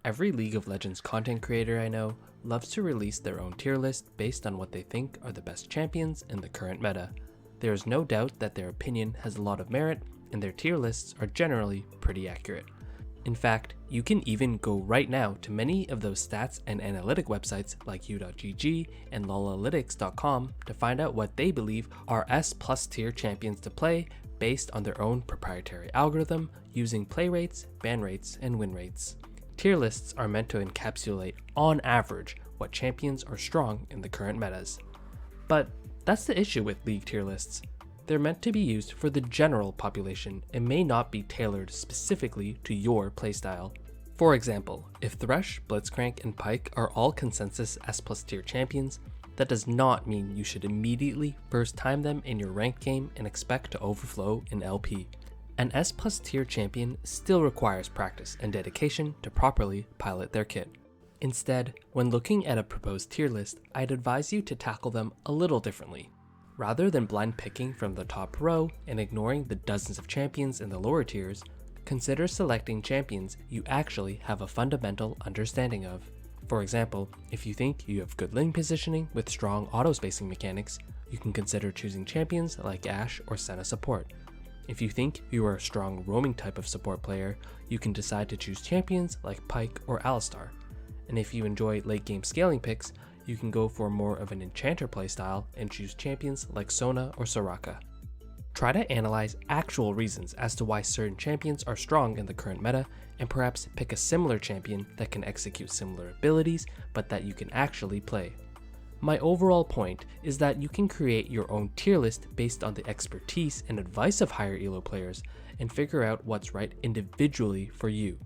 Every League of Legends content creator I know loves to release their own tier list based on what they think are the best champions in the current meta. There is no doubt that their opinion has a lot of merit, and their tier lists are generally pretty accurate. In fact, you can even go right now to many of those stats and analytic websites like U.GG and LoLalytics.com to find out what they believe are S+ tier champions to play based on their own proprietary algorithm using play rates, ban rates, and win rates. Tier lists are meant to encapsulate, on average, what champions are strong in the current metas. But that's the issue with League tier lists. They're meant to be used for the general population and may not be tailored specifically to your playstyle. For example, if Thresh, Blitzcrank, and Pyke are all consensus S+ tier champions, that does not mean you should immediately first time them in your ranked game and expect to overflow in LP. An S+ tier champion still requires practice and dedication to properly pilot their kit. Instead, when looking at a proposed tier list, I'd advise you to tackle them a little differently. Rather than blind picking from the top row and ignoring the dozens of champions in the lower tiers, consider selecting champions you actually have a fundamental understanding of. For example, if you think you have good lane positioning with strong auto-spacing mechanics, you can consider choosing champions like Ashe or Senna support. If you think you are a strong roaming type of support player, you can decide to choose champions like Pyke or Alistar. And if you enjoy late game scaling picks, you can go for more of an enchanter playstyle and choose champions like Sona or Soraka. Try to analyze actual reasons as to why certain champions are strong in the current meta, and perhaps pick a similar champion that can execute similar abilities but that you can actually play. My overall point is that you can create your own tier list based on the expertise and advice of higher elo players and figure out what's right individually for you.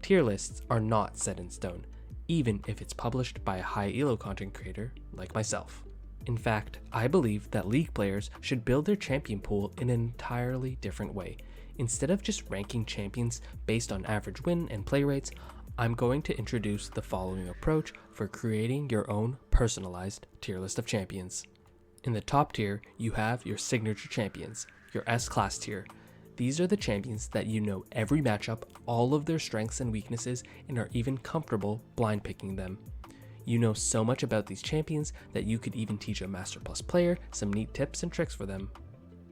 Tier lists are not set in stone, even if it's published by a high elo content creator like myself. In fact, I believe that League players should build their champion pool in an entirely different way. Instead of just ranking champions based on average win and play rates, I'm going to introduce the following approach for creating your own personalized tier list of champions. In the top tier, you have your signature champions, your S-class tier. These are the champions that you know every matchup, all of their strengths and weaknesses, and are even comfortable blind picking them. You know so much about these champions that you could even teach a Master Plus player some neat tips and tricks for them.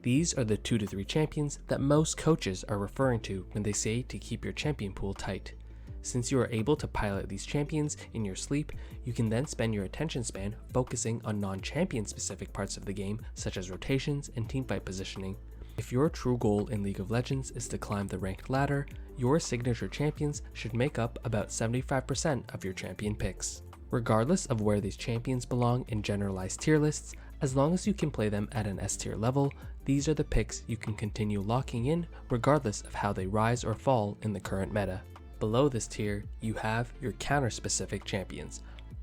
These are the 2 to 3 champions that most coaches are referring to when they say to keep your champion pool tight. Since you are able to pilot these champions in your sleep, you can then spend your attention span focusing on non-champion specific parts of the game such as rotations and teamfight positioning. If your true goal in League of Legends is to climb the ranked ladder, your signature champions should make up about 75% of your champion picks. Regardless of where these champions belong in generalized tier lists, as long as you can play them at an S tier level, these are the picks you can continue locking in regardless of how they rise or fall in the current meta. Below this tier, you have your counter-specific champions.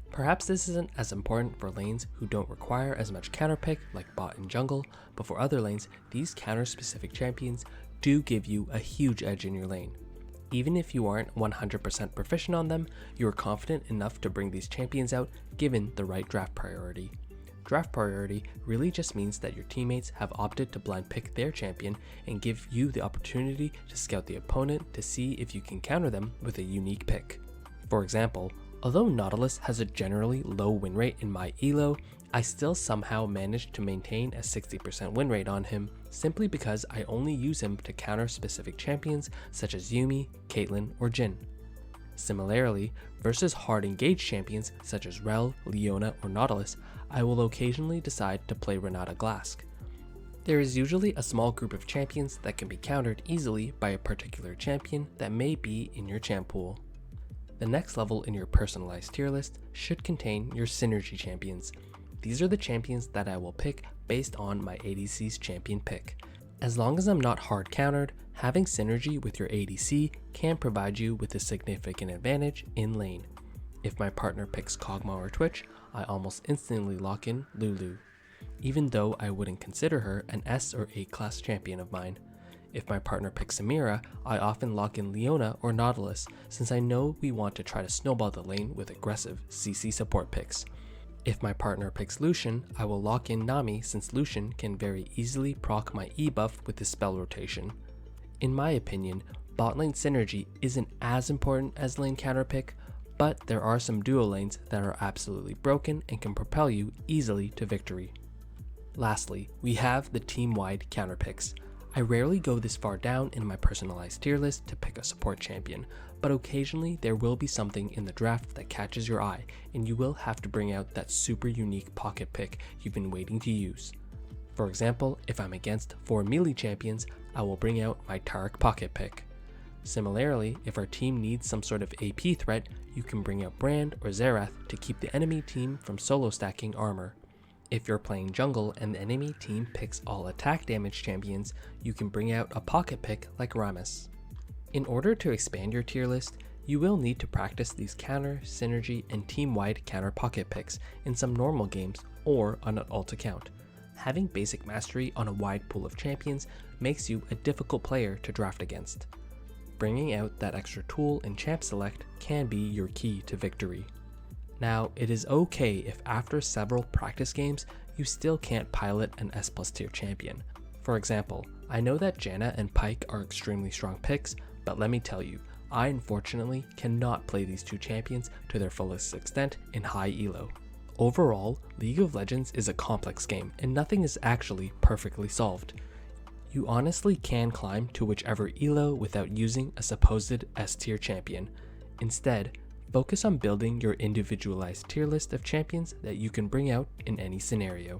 Perhaps this isn't as important for lanes who don't require as much counterpick like bot and jungle, but for other lanes, these counter-specific champions do give you a huge edge in your lane. Even if you aren't 100% proficient on them, you are confident enough to bring these champions out given the right draft priority. Draft priority really just means that your teammates have opted to blind pick their champion and give you the opportunity to scout the opponent to see if you can counter them with a unique pick. For example, although Nautilus has a generally low win rate in my elo, I still somehow managed to maintain a 60% win rate on him simply because I only use him to counter specific champions such as Yuumi, Caitlyn, or Jhin. Similarly, versus hard engaged champions such as Rell, Leona, or Nautilus, I will occasionally decide to play Renata Glask. There is usually a small group of champions that can be countered easily by a particular champion that may be in your champ pool. The next level in your personalized tier list should contain your synergy champions. These are the champions that I will pick based on my ADC's champion pick. As long as I'm not hard countered, having synergy with your ADC can provide you with a significant advantage in lane. If my partner picks Kog'Maw or Twitch, I almost instantly lock in Lulu, even though I wouldn't consider her an S or A class champion of mine. If my partner picks Samira, I often lock in Leona or Nautilus since I know we want to try to snowball the lane with aggressive CC support picks. If my partner picks Lucian, I will lock in Nami since Lucian can very easily proc my E buff with his spell rotation. In my opinion, bot lane synergy isn't as important as lane counterpick, but there are some duo lanes that are absolutely broken and can propel you easily to victory. Lastly, we have the team-wide counterpicks. I rarely go this far down in my personalized tier list to pick a support champion, but occasionally there will be something in the draft that catches your eye, and you will have to bring out that super unique pocket pick you've been waiting to use. For example, if I'm against 4 melee champions, I will bring out my Taric pocket pick. Similarly, if our team needs some sort of AP threat, you can bring out Brand or Xerath to keep the enemy team from solo stacking armor. If you're playing jungle and the enemy team picks all attack damage champions, you can bring out a pocket pick like Rammus. In order to expand your tier list, you will need to practice these counter, synergy, and team-wide counter pocket picks in some normal games or on an alt account. Having basic mastery on a wide pool of champions makes you a difficult player to draft against. Bringing out that extra tool in champ select can be your key to victory. Now, it is okay if after several practice games, you still can't pilot an S+ tier champion. For example, I know that Janna and Pyke are extremely strong picks, but let me tell you, I unfortunately cannot play these two champions to their fullest extent in high elo. Overall, League of Legends is a complex game and nothing is actually perfectly solved. You honestly can climb to whichever elo without using a supposed S-tier champion. Instead, focus on building your individualized tier list of champions that you can bring out in any scenario.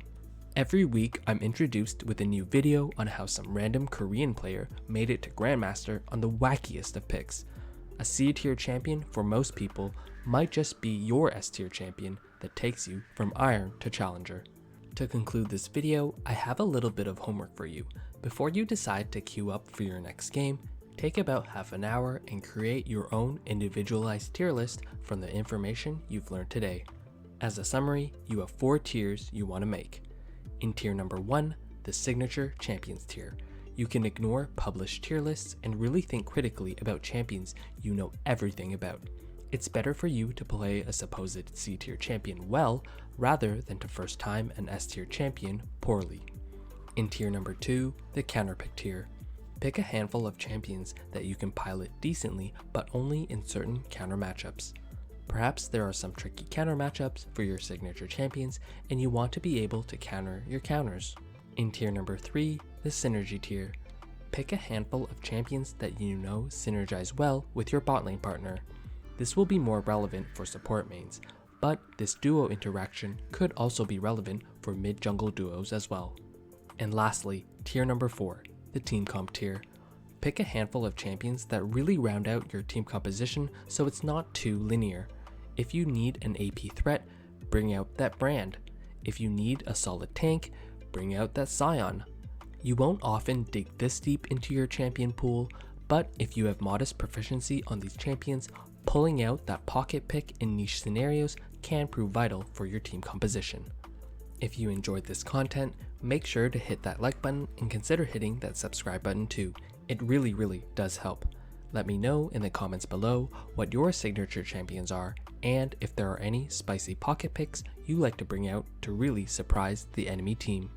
Every week, I'm introduced with a new video on how some random Korean player made it to Grandmaster on the wackiest of picks. A C-tier champion for most people might just be your S-tier champion that takes you from Iron to Challenger. To conclude this video, I have a little bit of homework for you. Before you decide to queue up for your next game, take about half an hour and create your own individualized tier list from the information you've learned today. As a summary, you have 4 tiers you want to make. In tier number 1, the signature champions tier. You can ignore published tier lists and really think critically about champions you know everything about. It's better for you to play a supposed C-tier champion well rather than to first time an S-tier champion poorly. In tier number 2, the counterpick tier. Pick a handful of champions that you can pilot decently but only in certain counter matchups. Perhaps there are some tricky counter matchups for your signature champions and you want to be able to counter your counters. In tier number 3, the synergy tier. Pick a handful of champions that you know synergize well with your bot lane partner. This will be more relevant for support mains, but this duo interaction could also be relevant for mid-jungle duos as well. And lastly, tier number 4, the team comp tier. Pick a handful of champions that really round out your team composition so it's not too linear. If you need an AP threat, bring out that Brand. If you need a solid tank, bring out that Scion. You won't often dig this deep into your champion pool, but if you have modest proficiency on these champions, pulling out that pocket pick in niche scenarios can prove vital for your team composition. If you enjoyed this content, make sure to hit that like button and consider hitting that subscribe button too. It really does help. Let me know in the comments below what your signature champions are and if there are any spicy pocket picks you like to bring out to really surprise the enemy team.